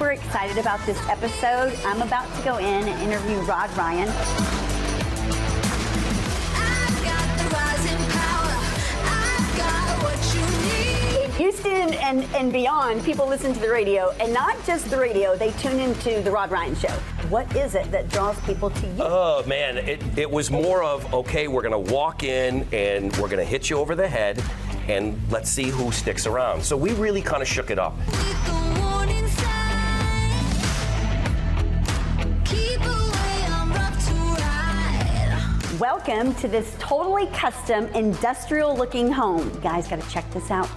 super excited about this episode. I'm about to go in and interview Rod Ryan. I've got the rising power. I've got what you need. Houston and beyond, people listen to the radio, and not just the radio, they tune into the Rod Ryan Show. What is it that draws people to you? Oh, man, it was more of, okay, we're going to walk in and we're going to hit you over the head, and let's see who sticks around. So we really kind of shook it up. With the warning sign. Keep away, I'm rough to ride. Welcome to this totally custom, industrial-looking home. You guys got to check this out.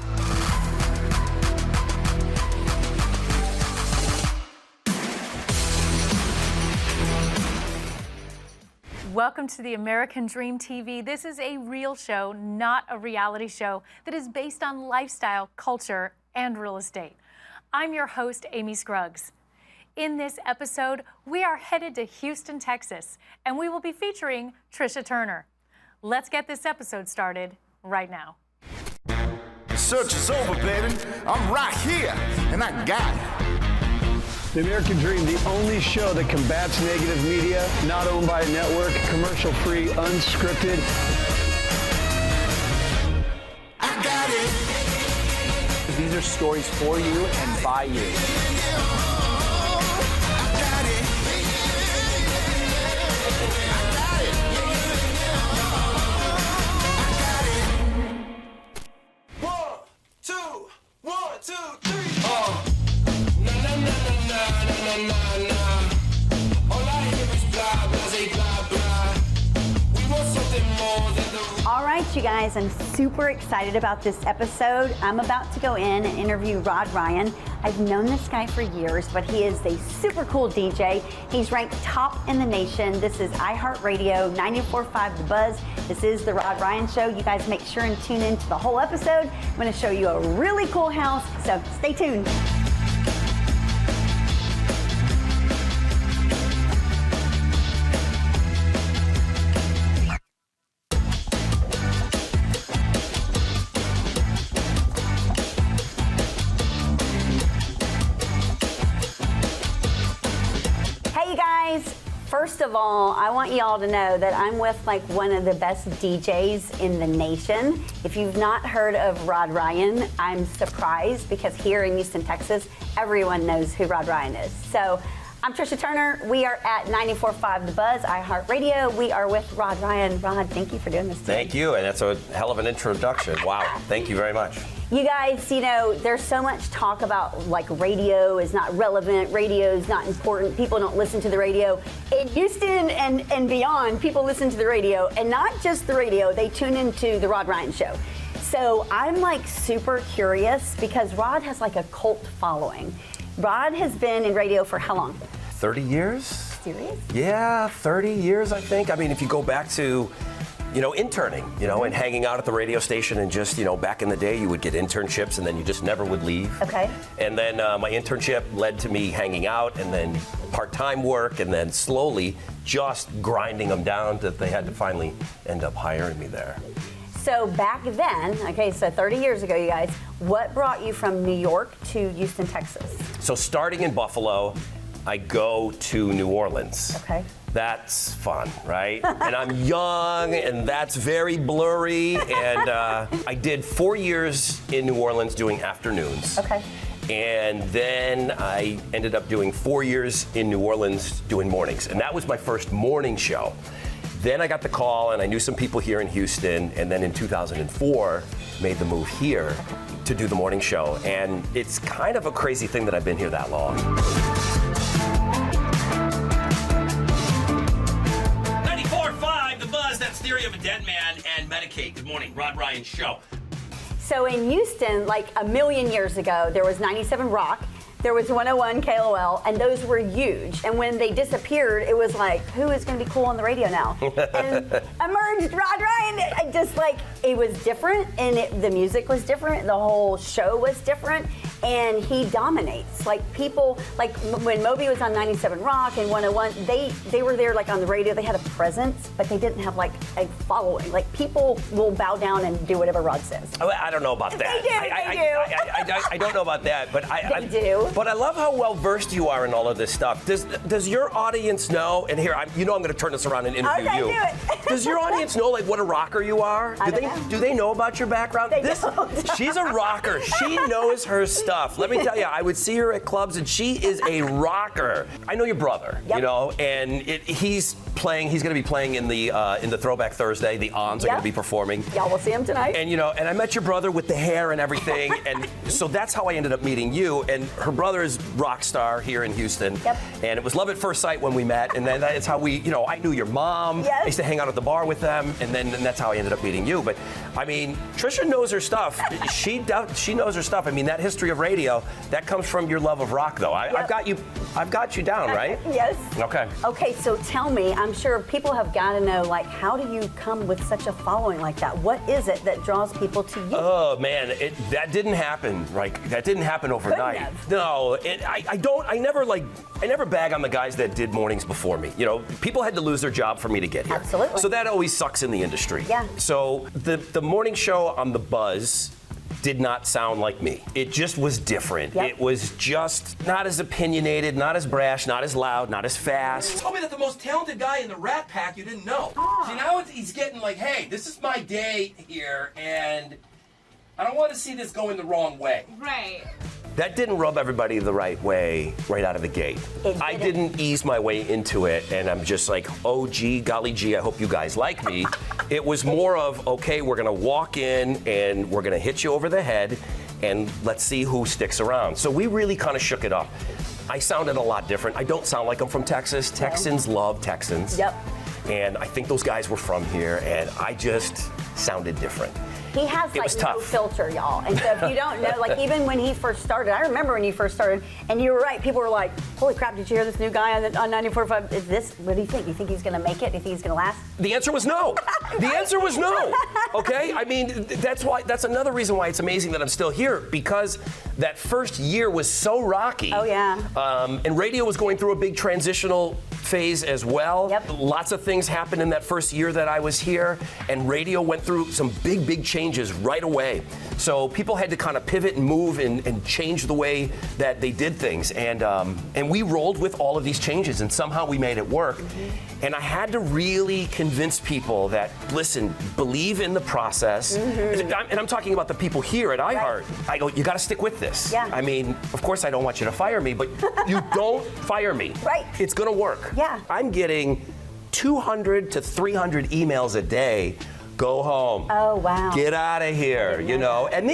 Welcome to the American Dream TV. This is a real show, not a reality show, that is based on lifestyle, culture, and real estate. I'm your host, Amy Scruggs. In this episode, we are headed to Houston, Texas, and we will be featuring Tricia Turner. Let's get this episode started right now. The search is over, baby. I'm right here, and I got it. The American Dream, the only show that combats negative media, not owned by a network, commercial-free, unscripted. I got it. These are stories for you and by you. I got it. I got it. 1, 2, 1, 2, 3. All right, you guys, I'm super excited about this episode. I'm about to go in and interview Rod Ryan. I've known this guy for years, but he is a super cool DJ. He's ranked top in the nation. This is iHeartRadio, 94.5 The Buzz. This is the Rod Ryan Show. You guys make sure and tune in to the whole episode. I'm going to show you a really cool house, so stay tuned. First of all, I want y'all to know that I'm with like one of the best DJs in the nation. If you've not heard of Rod Ryan, I'm surprised because here in Houston, Texas, everyone knows who Rod Ryan is. So I'm Tricia Turner. We are at 94.5 The Buzz, iHeartRadio. We are with Rod Ryan. Rod, thank you for doing this today. Thank you, and that's a hell of an introduction. Wow, thank you very much. You guys, you know, there's so much talk about like radio is not relevant, radio is not important, people don't listen to the radio. In Houston and beyond, people listen to the radio, and not just the radio, they tune into the Rod Ryan Show. So I'm like super curious because Rod has like a cult following. Rod has been in radio for how long? 30 years? Serious? Yeah, 30 years, I think. I mean, if you go back to, you know, interning, you know, and hanging out at the radio station and just, you know, back in the day, you would get internships and then you just never would leave. Okay. And then my internship led to me hanging out and then part-time work and then slowly just grinding them down that they had to finally end up hiring me there. So back then, okay, so 30 years ago, you guys, what brought you from New York to Houston, Texas? So starting in Buffalo, I go to New Orleans. Okay. That's fun, right? And I'm young, and that's very blurry. And I did 4 years in New Orleans doing afternoons. Okay. And then I ended up doing 4 years in New Orleans doing mornings. And that was my first morning show. Then I got the call, and I knew some people here in Houston. And then in 2004, made the move here to do the morning show. And it's kind of a crazy thing that I've been here that long. 94.5 The Buzz, that's Theory of a Dead Man and Medicaid. Good morning, Rod Ryan Show. So in Houston, like a million years ago, there was 97 Rock, there was 101 KOL, and those were huge. And when they disappeared, it was like, who is going to be cool on the radio now? And emerged Rod Ryan. I just like, it was different, and the music was different, the whole show was different, and he dominates. Like people, like when Moby was on 97 Rock and 101, they were there like on the radio, they had a presence, but they didn't have like a following. Like people will bow down and do whatever Rod says. I don't know about that. They do. I don't know about that, but They do. But I love how well versed you are in all of this stuff. Does your audience know? And here, I'm going to turn this around and interview Okay, you. do it. Does your audience know like what a rocker you are? Do they know about your background? They don't. She's a rocker. She knows her stuff. Let me tell you, I would see her at clubs, and she is a rocker. I know your brother, Yep. you know, and he's playing. He's going to be playing in the Throwback Thursday. The Ons are Yep. going to be performing. Y'all will see him tonight. And and I met your brother with the hair and everything, and so that's how I ended up meeting you. And her brother is rock star here in Houston. Yep. And it was love at first sight when we met, and then that's how I knew your mom. Yes. I used to hang out at the bar with them, and that's how I ended up meeting you. But I mean, Tricia knows her stuff. She knows her stuff. I mean, that history of radio, that comes from your love of rock, though. I've got you down, right? Yes. Okay. Okay, so tell me, I'm sure people have got to know, like, how do you come with such a following like that? What is it that draws people to you? Oh man, that didn't happen. That didn't happen overnight. Couldn't have. No, I never bag on the guys that did mornings before me. People had to lose their job for me to get here. Absolutely. So that always sucks in the industry. Yeah. So the morning show on The Buzz did not sound like me. It just was different. Yep. It was just not as opinionated, not as brash, not as loud, not as fast. Told me that the most talented guy in the Rat Pack you didn't know. See, now he's getting like, hey, this is my day here, and I don't want to see this going the wrong way. Right. That didn't rub everybody the right way right out of the gate. I didn't ease my way into it, and I'm just like, oh, gee, golly gee, I hope you guys like me. It was more of, okay, we're going to walk in, and we're going to hit you over the head, and let's see who sticks around. So we really kind of shook it up. I sounded a lot different. I don't sound like I'm from Texas. Texans love Texans. Yep. And I think those guys were from here, and I just sounded different. He has It was like no tough. filter, y'all. And so if you don't know, like even when he first started, I remember when you first started, and you were right, people were like, holy crap, did you hear this new guy on 94.5? Is this, what do you think? You think he's gonna make it? You think he's gonna last? The answer was no. The answer was no. Okay? I mean, that's another reason why it's amazing that I'm still here, because that first year was so rocky. Oh, yeah. And radio was going through a big transitional phase as well. Yep. Lots of things happened in that first year that I was here, and radio went through some big changes right away. So people had to kind of pivot and move and change the way that they did things. And we rolled with all of these changes, and somehow we made it work. Mm-hmm. And I had to really convince people that, listen, believe in the process. Mm-hmm. And I'm talking about the people here at iHeart. I go, you got to stick with this. Yeah. I mean, of course I don't want you to fire me, but you don't fire me. Right. It's going to work. Yeah. I'm getting 200 to 300 emails a day. Go home. Oh, wow. Get out of here, you know. And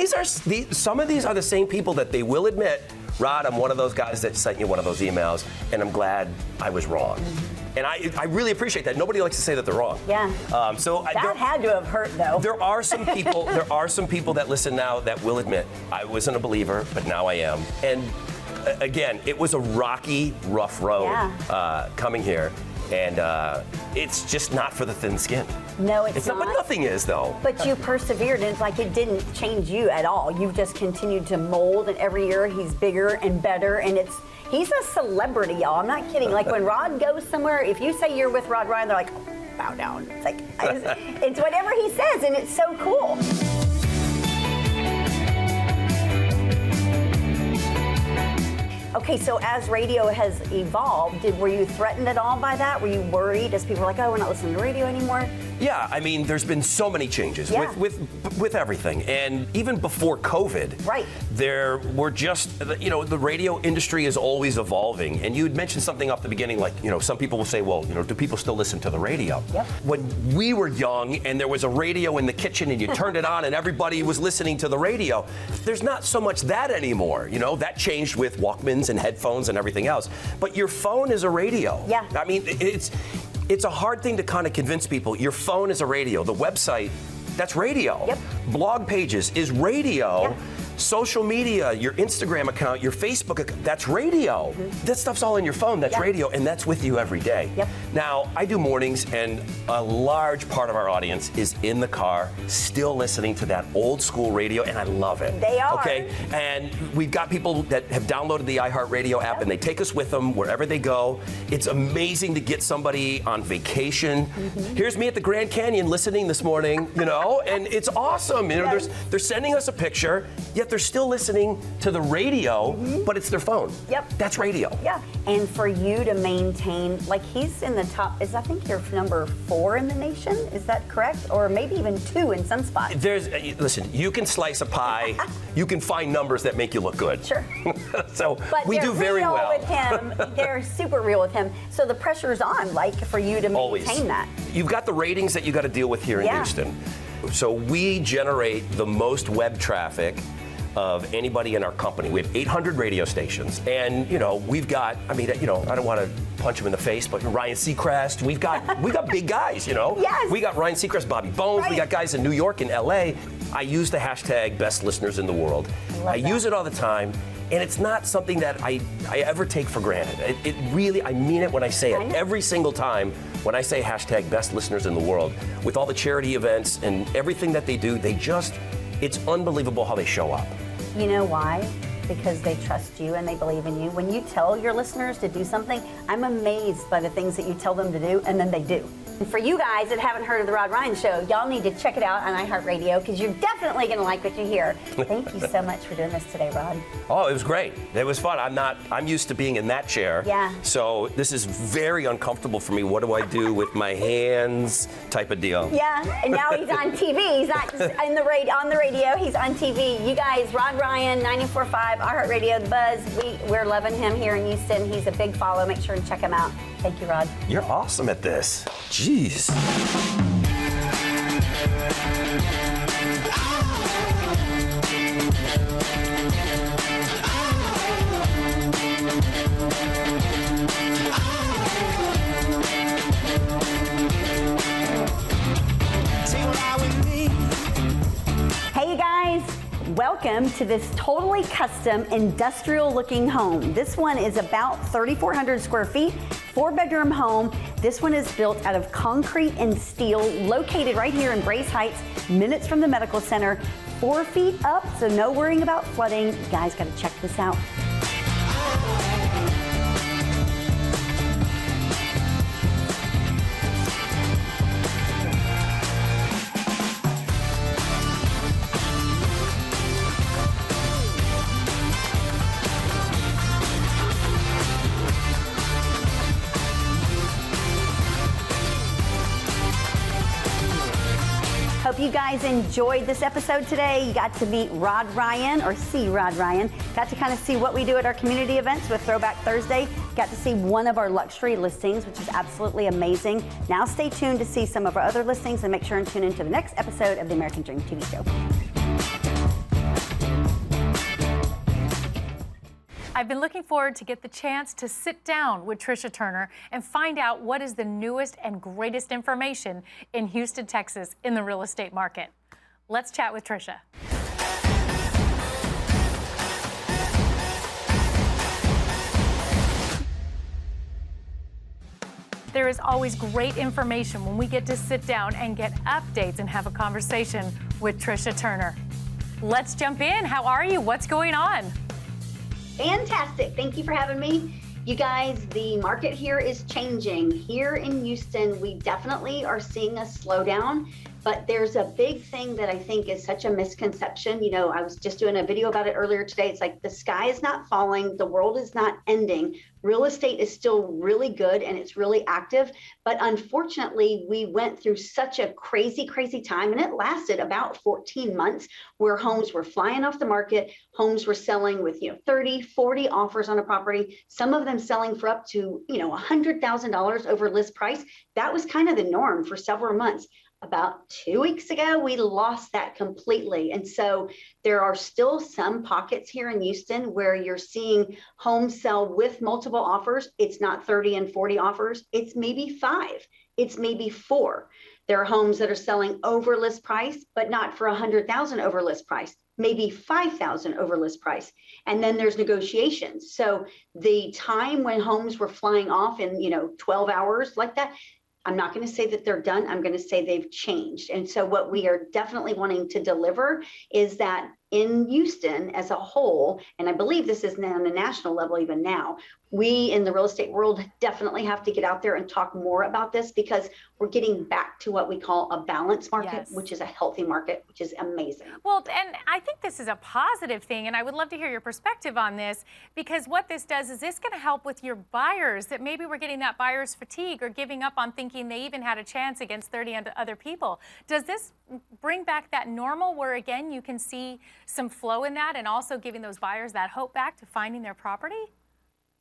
some of these are the same people that they will admit, Rod, I'm one of those guys that sent you one of those emails, and I'm glad I was wrong. And I really appreciate that. Nobody likes to say that they're wrong. Yeah. That had to have hurt, though. There are some people. There are some people that listen now that will admit I wasn't a believer, but now I am. And again, it was a rocky, rough road coming here, and it's just not for the thin-skinned. No, it's not. But nothing is, though. But you persevered, and it's like it didn't change you at all. You've just continued to mold, and every year he's bigger and better, and he's a celebrity, y'all. I'm not kidding. Like when Rod goes somewhere, if you say you're with Rod Ryan, they're like, bow down. It's like, it's whatever he says, and it's so cool. Okay, so as radio has evolved, were you threatened at all by that? Were you worried as people were like, oh, we're not listening to radio anymore? Yeah, I mean, there's been so many changes with everything. And even before COVID, right, there were just, the radio industry is always evolving. And you had mentioned something up the beginning, like, some people will say, well, do people still listen to the radio? Yep. When we were young and there was a radio in the kitchen and you turned it on and everybody was listening to the radio, there's not so much that anymore. That changed with Walkmans and headphones and everything else. But your phone is a radio. Yeah. I mean, it's a hard thing to kind of convince people. Your phone is a radio. The website, that's radio. Yep. Blog pages is radio. Yeah. Social media, your Instagram account, your Facebook account, that's radio. That stuff's all in your phone, that's radio, and that's with you every day. Yep. Now, I do mornings, and a large part of our audience is in the car, still listening to that old school radio, and I love it. They are. Okay, and we've got people that have downloaded the iHeartRadio app, and they take us with them wherever they go. It's amazing to get somebody on vacation. Here's me at the Grand Canyon listening this morning, and it's awesome. They're sending us a picture. Yeah, yet they're still listening to the radio, but it's their phone. Yep. That's radio. Yeah, and for you to maintain, like he's in the top, I think you're number 4 in the nation, is that correct? Or maybe even 2 in some spots. Listen, you can slice a pie, you can find numbers that make you look good. Sure. So But we do very real well. with him. They're super real with him. So the pressure's on, like, for you to maintain that. You've got the ratings that you got to deal with here in Yeah. Houston. So we generate the most web traffic of anybody in our company. We have 800 radio stations, and we've got. I don't want to punch him in the face, but Ryan Seacrest. We got big guys. Yes. We got Ryan Seacrest, Bobby Bones. Right. We got guys in New York and LA. I use the hashtag best listeners in the world. I use it all the time. And it's not something that I ever take for granted. It really, I mean it when I say it. Every single time when I say hashtag best listeners in the world, with all the charity events and everything that they do, it's unbelievable how they show up. You know why? Because they trust you and they believe in you. When you tell your listeners to do something, I'm amazed by the things that you tell them to do, and then they do. And for you guys that haven't heard of The Rod Ryan Show, y'all need to check it out on iHeartRadio because you're definitely going to like what you hear. Thank you so much for doing this today, Rod. Oh, it was great. It was fun. I'm used to being in that chair. Yeah. So this is very uncomfortable for me. What do I do with my hands type of deal? Yeah, and now he's on TV. He's not just on the radio, he's on TV. You guys, Rod Ryan, 94.5, iHeartRadio, The Buzz. We're loving him here in Houston. He's a big follow. Make sure and check him out. Thank you, Rod. You're awesome at this. Jeez. Hey, you guys. Welcome to this totally custom industrial looking home. This one is about 3,400 square feet, 4-bedroom home. This one is built out of concrete and steel, located right here in Braze Heights, minutes from the medical center, 4 feet up, so no worrying about flooding. You guys gotta check this out. Hope you guys enjoyed this episode today. You got to meet Rod Ryan, or see Rod Ryan. Got to kind of see what we do at our community events with Throwback Thursday. Got to see one of our luxury listings, which is absolutely amazing. Now stay tuned to see some of our other listings and make sure and tune into the next episode of the American Dream TV show. I've been looking forward to get the chance to sit down with Tricia Turner and find out what is the newest and greatest information in Houston, Texas in the real estate market. Let's chat with Tricia. There is always great information when we get to sit down and get updates and have a conversation with Tricia Turner. Let's jump in. How are you? What's going on? Fantastic. Thank you for having me. You guys, the market here is changing. Here in Houston, we definitely are seeing a slowdown, but there's a big thing that I think is such a misconception. You know, I was just doing a video about it earlier today. It's like the sky is not falling. The world is not ending. Real estate is still really good and it's really active. But unfortunately, we went through such a crazy, crazy time, and it lasted about 14 months where homes were flying off the market. Homes were selling with, 30, 40 offers on a property, some of them selling for up to, $100,000 over list price. That was kind of the norm for several months. About 2 weeks ago, we lost that completely. And so there are still some pockets here in Houston where you're seeing homes sell with multiple offers. It's not 30 and 40 offers. It's maybe 5. It's maybe 4. There are homes that are selling over list price, but not for 100,000 over list price, maybe 5,000 over list price. And then there's negotiations. So the time when homes were flying off in, 12 hours like that, I'm not going to say that they're done. I'm going to say they've changed. And so what we are definitely wanting to deliver is that in Houston as a whole, and I believe this is now on the national level even now, we in the real estate world definitely have to get out there and talk more about this, because we're getting back to what we call a balanced market, Yes. which is a healthy market, which is amazing. Well, and I think this is a positive thing, and I would love to hear your perspective on this, because what this does is this going to help with your buyers, that maybe we're getting that buyer's fatigue or giving up on thinking they even had a chance against 30 other people. Does this bring back that normal where, again, you can see some flow in that and also giving those buyers that hope back to finding their property?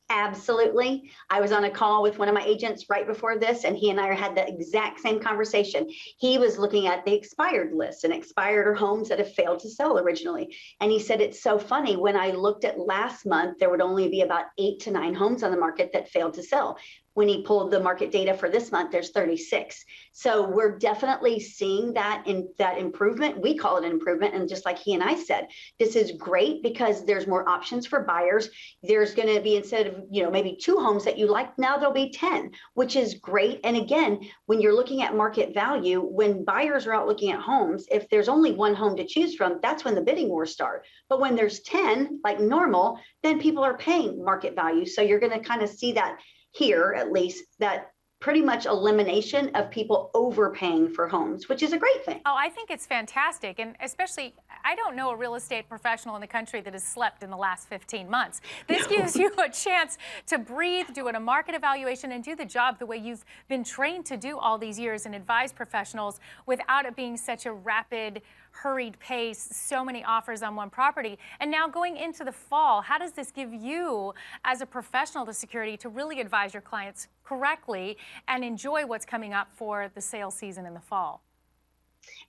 Absolutely. I was on a call with one of my agents right before this, and he and I had the exact same conversation. He was looking at the expired list and expired or homes that have failed to sell originally. And he said, it's so funny. When I looked at last month, there would only be about 8 to 9 homes on the market that failed to sell. When he pulled the market data for this month, there's 36. So we're definitely seeing that improvement. We call it an improvement. And just like he and I said, this is great because there's more options for buyers. There's going to be, instead of, maybe 2 homes that you like, now there'll be 10, which is great. And again, when you're looking at market value, when buyers are out looking at homes, if there's only 1 home to choose from, that's when the bidding wars start. But when there's 10, like normal, then people are paying market value. So you're going to kind of see that here, at least, that pretty much elimination of people overpaying for homes, which is a great thing. Oh, I think it's fantastic. And especially, I don't know a real estate professional in the country that has slept in the last 15 months. This gives you a chance to breathe, do a market evaluation, and do the job the way you've been trained to do all these years and advise professionals without it being such a rapid, hurried pace, so many offers on one property. And now going into the fall, how does this give you as a professional the security to really advise your clients correctly and enjoy what's coming up for the sales season in the fall?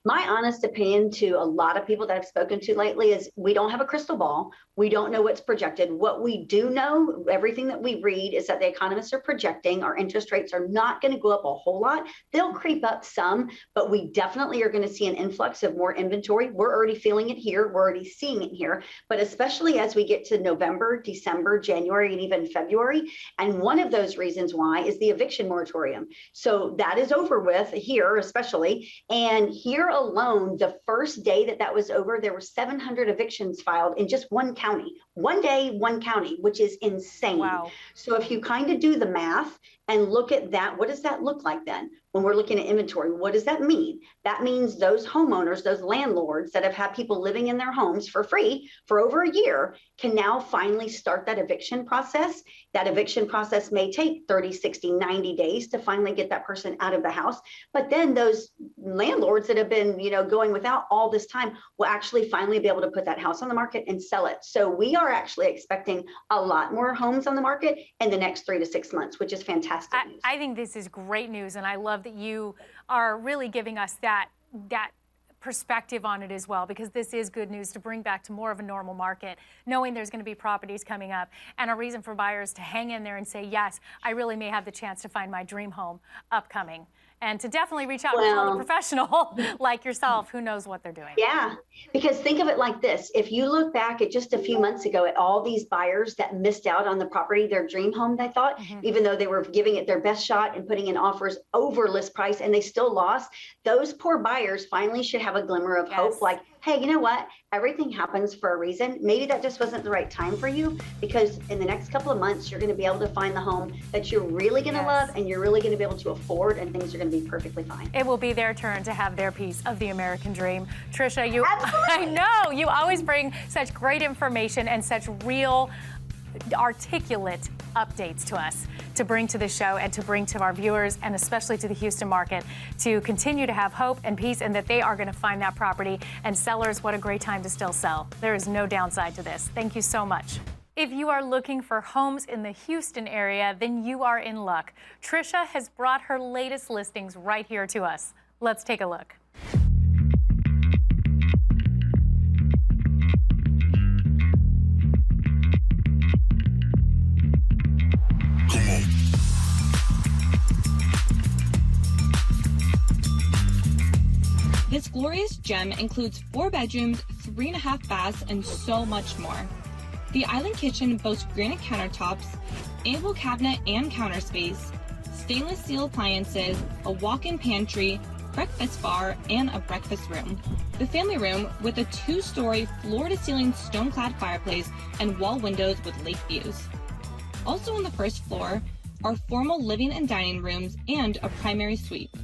My honest opinion to a lot of people that I've spoken to lately is we don't have a crystal ball. We don't know what's projected. What we do know, everything that we read, is that the economists are projecting our interest rates are not going to go up a whole lot. They'll creep up some, but we definitely are going to see an influx of more inventory. We're already feeling it here. We're already seeing it here. But especially as we get to November, December, January, and even February. And one of those reasons why is the eviction moratorium. So that is over with here, especially. And here alone, the first day that was over, there were 700 evictions filed in just one county. One day, one county, which is insane. Wow. So if you kind of do the math and look at that, what does that look like then? When we're looking at inventory, what does that mean? That means those homeowners, those landlords that have had people living in their homes for free for over a year can now finally start that eviction process. That eviction process may take 30, 60, 90 days to finally get that person out of the house. But then those landlords that have been, going without all this time will actually finally be able to put that house on the market and sell it. So we are actually expecting a lot more homes on the market in the next 3 to 6 months, which is fantastic news. I think this is great news, and I love that you are really giving us that perspective on it as well, because this is good news to bring back to more of a normal market, knowing there's going to be properties coming up and a reason for buyers to hang in there and say, yes, I really may have the chance to find my dream home upcoming. And to definitely reach out and call a professional like yourself who knows what they're doing. Yeah, because think of it like this. If you look back at just a few months ago at all these buyers that missed out on the property, their dream home, they thought, even though they were giving it their best shot and putting in offers over list price and they still lost, those poor buyers finally should have a glimmer of hope, like, hey, you know what? Everything happens for a reason. Maybe that just wasn't the right time for you, because in the next couple of months, you're going to be able to find the home that you're really going to love and you're really going to be able to afford, and things are going to be perfectly fine. It will be their turn to have their piece of the American dream. Tricia, I know, you always bring such great information and such real, articulate updates to us to bring to the show and to bring to our viewers, and especially to the Houston market, to continue to have hope and peace, and that they are going to find that property. And sellers, what a great time to still sell. There is no downside to this. Thank you so much. If you are looking for homes in the Houston area, then you are in luck. Tricia has brought her latest listings right here to us. Let's take a look. This glorious gem includes 4 bedrooms, 3.5 baths, and so much more. The island kitchen boasts granite countertops, ample cabinet and counter space, stainless steel appliances, a walk-in pantry, breakfast bar, and a breakfast room. The family room with a 2-story floor-to-ceiling stone-clad fireplace and wall windows with lake views. Also on the first floor are formal living and dining rooms and a primary suite.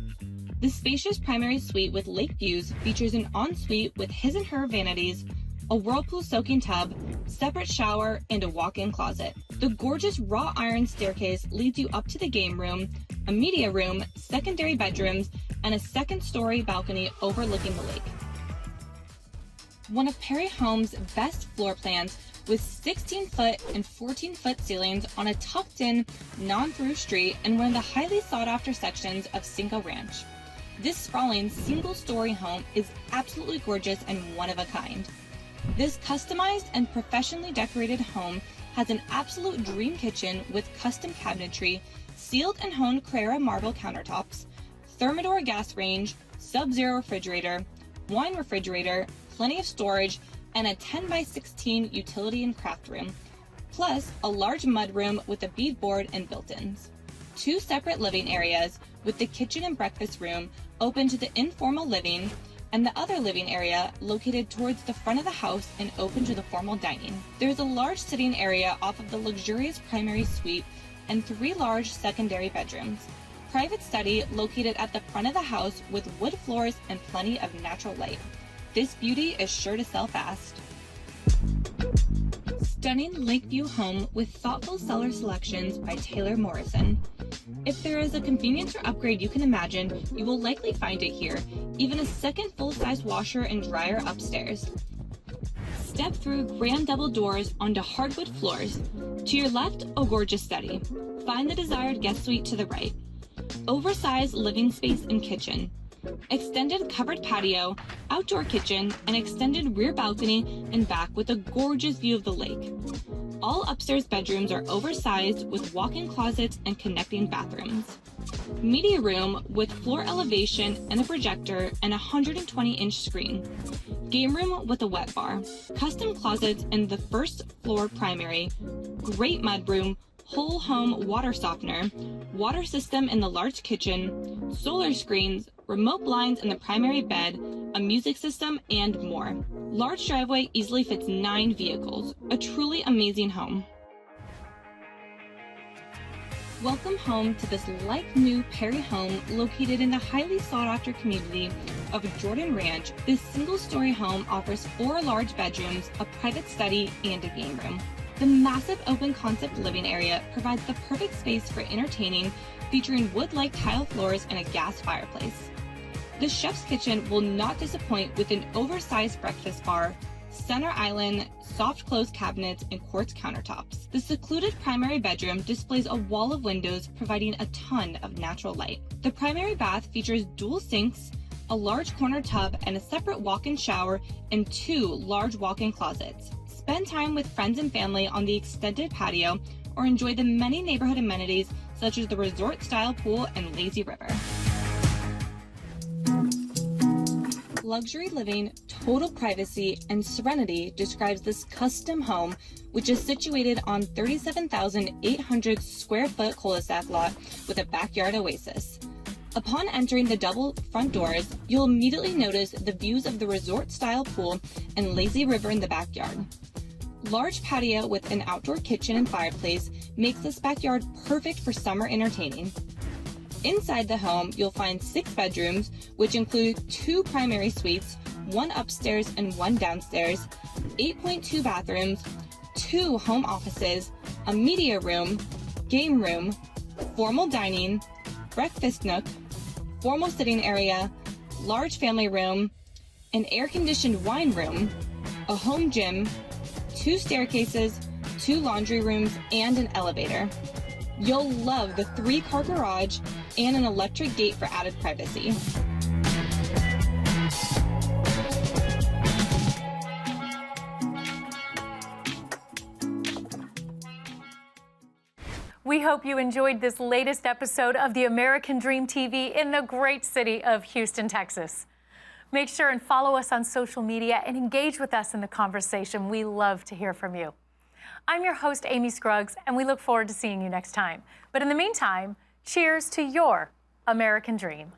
The spacious primary suite with lake views features an ensuite with his and her vanities, a whirlpool soaking tub, separate shower, and a walk-in closet. The gorgeous wrought iron staircase leads you up to the game room, a media room, secondary bedrooms, and a second-story balcony overlooking the lake. One of Perry Homes' best floor plans with 16-foot and 14-foot ceilings on a tucked-in, non-through street and one of the highly sought-after sections of Cinco Ranch. This sprawling single-story home is absolutely gorgeous and one of a kind. This customized and professionally decorated home has an absolute dream kitchen with custom cabinetry, sealed and honed Carrara marble countertops, Thermador gas range, Sub-Zero refrigerator, wine refrigerator, plenty of storage, and a 10x16 utility and craft room, plus a large mudroom with a beadboard and built-ins. 2 separate living areas with the kitchen and breakfast room open to the informal living, and the other living area located towards the front of the house and open to the formal dining. There's a large sitting area off of the luxurious primary suite and 3 large secondary bedrooms. Private study located at the front of the house with wood floors and plenty of natural light. This beauty is sure to sell fast. Stunning Lakeview home with thoughtful cellar selections by Taylor Morrison. If there is a convenience or upgrade you can imagine, you will likely find it here, even a second full-size washer and dryer upstairs. Step through grand double doors onto hardwood floors. To your left, a gorgeous study. Find the desired guest suite to the right. Oversized living space and kitchen. Extended covered patio, outdoor kitchen, and extended rear balcony and back with a gorgeous view of the lake. All upstairs bedrooms are oversized with walk-in closets and connecting bathrooms. Media room with floor elevation and a projector and a 120-inch screen. Game room with a wet bar. Custom closets in the first floor primary. Great mudroom, whole home water softener, water system in the large kitchen, solar screens, remote blinds in the primary bed, a music system, and more. Large driveway easily fits 9 vehicles. A truly amazing home. Welcome home to this like-new Perry home located in the highly sought-after community of Jordan Ranch. This single-story home offers 4 large bedrooms, a private study, and a game room. The massive open-concept living area provides the perfect space for entertaining, featuring wood-like tile floors and a gas fireplace. The chef's kitchen will not disappoint with an oversized breakfast bar, center island, soft close cabinets, and quartz countertops. The secluded primary bedroom displays a wall of windows providing a ton of natural light. The primary bath features dual sinks, a large corner tub, and a separate walk-in shower and 2 large walk-in closets. Spend time with friends and family on the extended patio or enjoy the many neighborhood amenities such as the resort-style pool and lazy river. Luxury living, total privacy, and serenity describes this custom home, which is situated on 37,800 square foot cul-de-sac lot with a backyard oasis. Upon entering the double front doors, you'll immediately notice the views of the resort-style pool and lazy river in the backyard. Large patio with an outdoor kitchen and fireplace makes this backyard perfect for summer entertaining. Inside the home, you'll find 6 bedrooms, which include 2 primary suites, 1 upstairs and 1 downstairs, 8.2 bathrooms, 2 home offices, a media room, game room, formal dining, breakfast nook, formal sitting area, large family room, an air-conditioned wine room, a home gym, 2 staircases, 2 laundry rooms, and an elevator. You'll love the 3-car garage and an electric gate for added privacy. We hope you enjoyed this latest episode of the American Dream TV in the great city of Houston, Texas. Make sure and follow us on social media and engage with us in the conversation. We love to hear from you. I'm your host, Amy Scruggs, and we look forward to seeing you next time. But in the meantime, cheers to your American Dream.